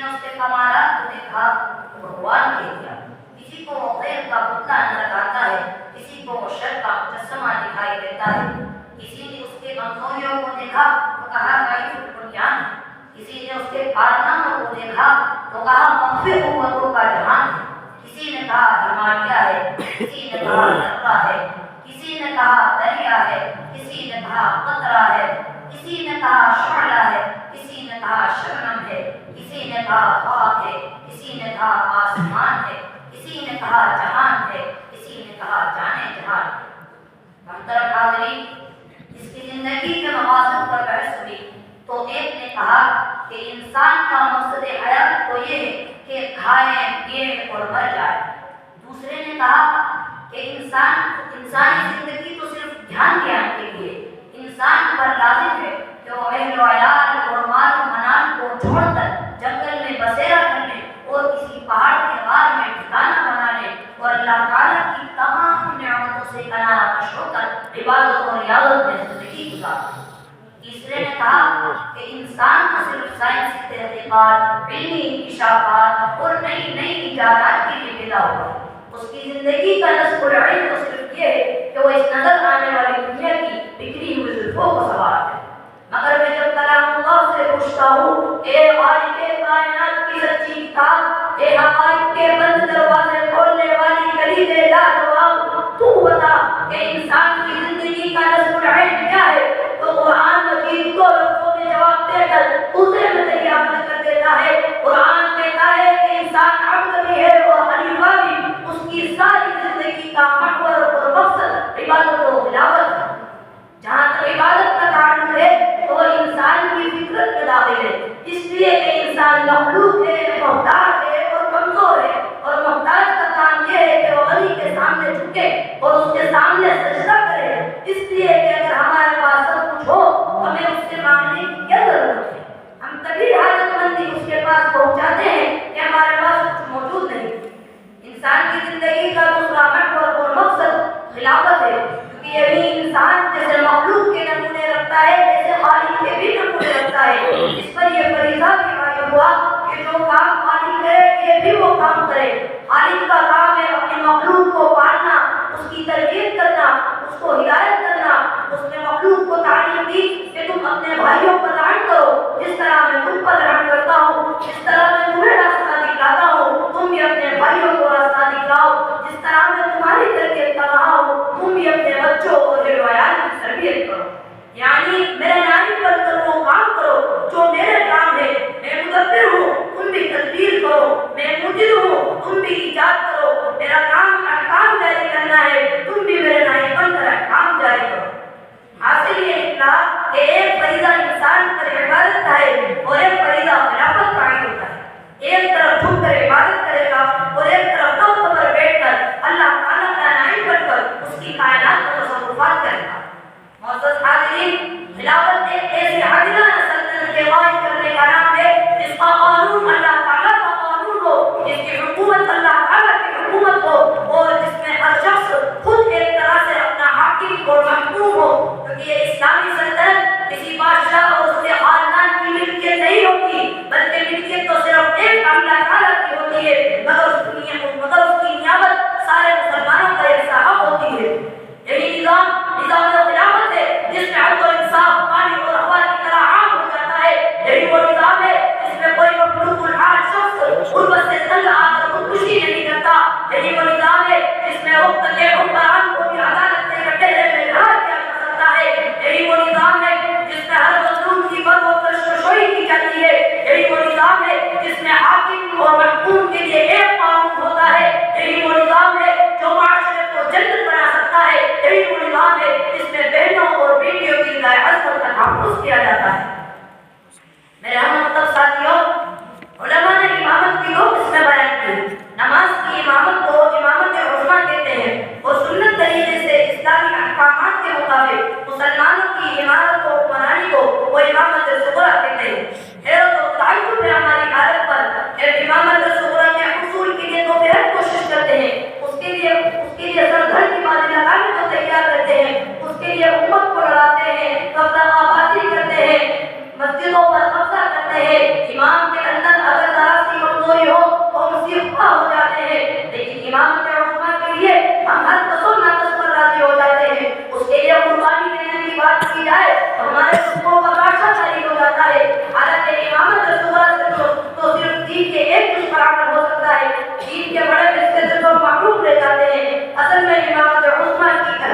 نے اس کے کمالات کو دیکھا تو بھگوان کہہ دیا، کسی کو وہ غیر کا پتلا نظر آتا ہے، کسی کو وہ شر کا مجسمہ دکھائی دیتا ہے، کسی نے اس کے کمزوریوں کو دیکھا تو کہا ضعیف البنیان ہے، کسی نے اس کے کارناموں کو دیکھا تو کہا مخفی قوتوں کا جہان ہے، کسی نے کہا ہمالیہ ہے، کسی نے کہا درہ ہے، کسی نے کہا دریا ہے، کسی نے کہا قطرہ ہے، کسی نے کہا شعلہ ہے، کسی نے کہا شبنم ہے، کسی نے کہا خاک ہے، کسی نے کہا آسمان ہے، کسی نے کہا جہان ہے، کسی نے کہا جانے جہان ہے۔ محترم حاضرین، اس کی زندگی کے مقاصد پر بحث ہوئی تو ایک نے کہا کہ انسان کا مقصد حیات تو یہ ہے کہ کھائے پیے اور مر جائے، دوسرے نے کہا کہ انسانی زندگی تو صرف دھیان دینے کے لیے، انسان پر لازم ہے کہ وہ اہل و عیال اور مال و منال کو چھوڑ کر جنگل میں بسیرا کرنے اور کسی پہاڑ کے غار میں ٹھکانہ بنانے اور اللہ تعالیٰ کی تمام نعمتوں سے کنارہ کش ہو کر عبادت اور ریاضت میں زندگی گزارے۔ تیسرے نے کہا کہ انسان کو صرف سائنسی تحقیقات، علمی انکشافات اور نئی نئی ایجادات کے لیے پیدا ہوا ہے، اس کی زندگی کا نصب العین تو صرف یہ ہے کہ وہ اس نظر آنے والی دنیا کی بکھری ہوئی زلفوں کو سنوارتا ہے۔ مگر میں جب کلام اللہ سے پوچھتا ہوں، اے خالق کائنات کی سچی کتاب، اے حقائق کے بند دروازے کھولنے والی کلید لاجواب، تو بتا کہ انسان کی زندگی کا نصب العین کیا ہے؟ تو قرآن مجید کو لفظوں میں جواب دے کر اسے دریافت کر دیتا ہے۔ قرآن کہتا ہے کہ انسان عبد بھی ہے اور خلیفہ بھی، اس کی ساری زندگی کا محور اور مقصد عبادت و تلاوت ہے۔ جہاں تک عبادت کا تعلق ہے تو وہ انسان کی فطرت میں داخل ہے، اس لیے کہ انسان مخلوق ہے، محتاج ہے اور کمزور ہے، اور محتاج کا کام یہ ہے کہ وہ غنی کے سامنے جھکے اور اس کے سامنے سجدہ کرے، اس لیے کہ اگر ہمارے پاس سب کچھ ہو ہمیں اس سے مانگنے کی کیا ضرورت ہے؟ ہم تبھی حاجت مندی اس کے پاس پہنچاتے ہیں کہ ہمارے پاس کچھ موجود نہیں۔ انسان کی زندگی کا دوسرا محور اور مقصد خلافت ہے، کیونکہ یہی انسان جیسے مخلوق کے نمونے رکھتا ہے جیسے خالق کے بھی نمونے رکھتا ہے۔ اس پر یہ فریضہ بھی واجب ہوا کہ جو کام خالق کرے یہ بھی وہ کام کرے۔ خالق کا کام ہے اپنی مخلوق کو پالنا، اس کی تربیت کرنا، اس کو ہدایت کرنا۔ اس نے مخلوق کو تعلیم دی کہ تم اپنے بھائیوں پر رحم کرو، جس طرح میں تم پر رحم کرتا ہوں، جس طرح میں تمہیں راستہ دکھلاتا ہوں تم بھی اپنے بھائیوں کو راستہ دکھلاؤ، جس طرح میں تمہاری تربیت کر رہا ہوں تم بھی اپنے بچوں اور روایات کی تربیت کرو۔ یعنی میرے نائب پر کر وہ کام کرو جو میرے کام ہے۔ میں مدبر ہوں، تم بھی تدبیر کرو، میں مجر ہوں، تم بھی ایجاد کرو۔ میرا کام احکام جاری کرنا ہے، تم بھی میرے نائب بن کر احکام جاری کرو۔ حاصل یہ نکلا کہ ایک فریضہ انسان پر عبادت کا ہے اور ایک فریضہ خلافت کا عین ہوتا ہے۔ ایک طرف جھک کر عبادت کرے گا اور ایک طرف تخت پر بیٹھ کر اللہ تعالیٰ کا نائب بن کر اس کی کائنات کو تصرفات کرے گا۔ معزز حاضرین، خلافت ایک ایسی عادلانہ سلطنت کے قائم کرنے کا نام ہے جس کا قانون اللہ تعالیٰ کا قانون ہو، جس کی حکومت اللہ تعالیٰ کی حکومت ہو، اور جس میں ہر شخص خود ایک طرح سے اپنا حاکم اور محکوم ہو، کیونکہ یہ اسلامی سلطنت کسی بادشاہ اور اس کے خاندان کی ملکیت نہیں ہوتی، بلکہ ملکیت تو صرف ایک اللہ تعالیٰ کی ہوتی ہے، مگر اس کی نیابت سارے مسلمانوں کا ایک حق ہوتی ہے۔ یہی نظام خلافت ہے جس میں عدل و انصاف پانی اور ہوا کی طرح عام ہو جاتا ہے۔ یہی وہ نظام ہے جس میں کوئی مخلوق الحال شخص غربت سے تنگ آ کر خودکشی نہیں کرتا۔ یہی وہ نظام ہے جس میں وقت کے حکمران کو بھی عدالت کے کٹہرے میں کھڑا کیا جا سکتا ہے۔ یہی وہ نظام ہے جس میں ہر مظلوم کی بر و کشوئی کی جاتی ہے۔ یہی وہ نظام ہے جس میں حاکم اور محکوم کے لیے ایک قانون ہوتا ہے۔ یہی وہ نظام ہے جو معاشرے کو جنت بنا سکتا ہے۔ یہی وہ نظام ہے جس میں بہنوں اور بیٹیوں کی عصمت کا تحفظ کیا جاتا ہے۔ میرے ہم مکتب ساتھیوں، علماء نے امامت کی دو قسمیں بیان کی۔ نماز کی امامت کو امامت عظمیٰ کہتے ہیں، اور سنت طریقے سے اسلامی احکامات کے مطابق مسلمانوں کی امارت و حکمرانی کو وہ امامت صغریٰ کہتے ہیں۔ حیرت و تعجب ہے ہماری حالت پر کہ امامت صغریٰ کے حصول کے لیے تو بہت کوشش کرتے ہیں، اس کے لیے سر دھڑ کی بازی لگانے کو تیار رہتے ہیں، اس کے لیے امت کو لڑاتے ہیں، قبضہ آبادی کرتے ہیں، مسجدوں پر قبضہ کرتے ہیں۔ امام کے اندر اگر ذرا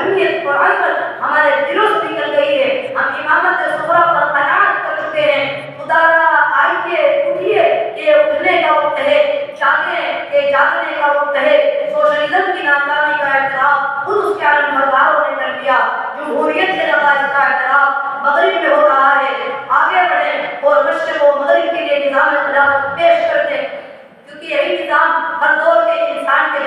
اہمیت اور عظمت ہمارے دلوں سے نکل گئی ہے. ہم امامت صغریٰ پر قناعت کر چکے ہیں. خدا را آئیے اٹھیے کہ اٹھنے کا وقت ہے، جاگیں کہ جاگنے کا وقت ہے. سوشلزم کی ناکامی کا اعتراف خود اس کے عالم برداروں نے کر دیا. جمہوریت کے نتائج کا اعتراف مغرب میں ہو رہا ہے. آگے بڑھیں اور مشرق و مغرب کے لیے نظام خلافت پیش کر دیں، کیونکہ یہی نظام ہر دور کے انسان کے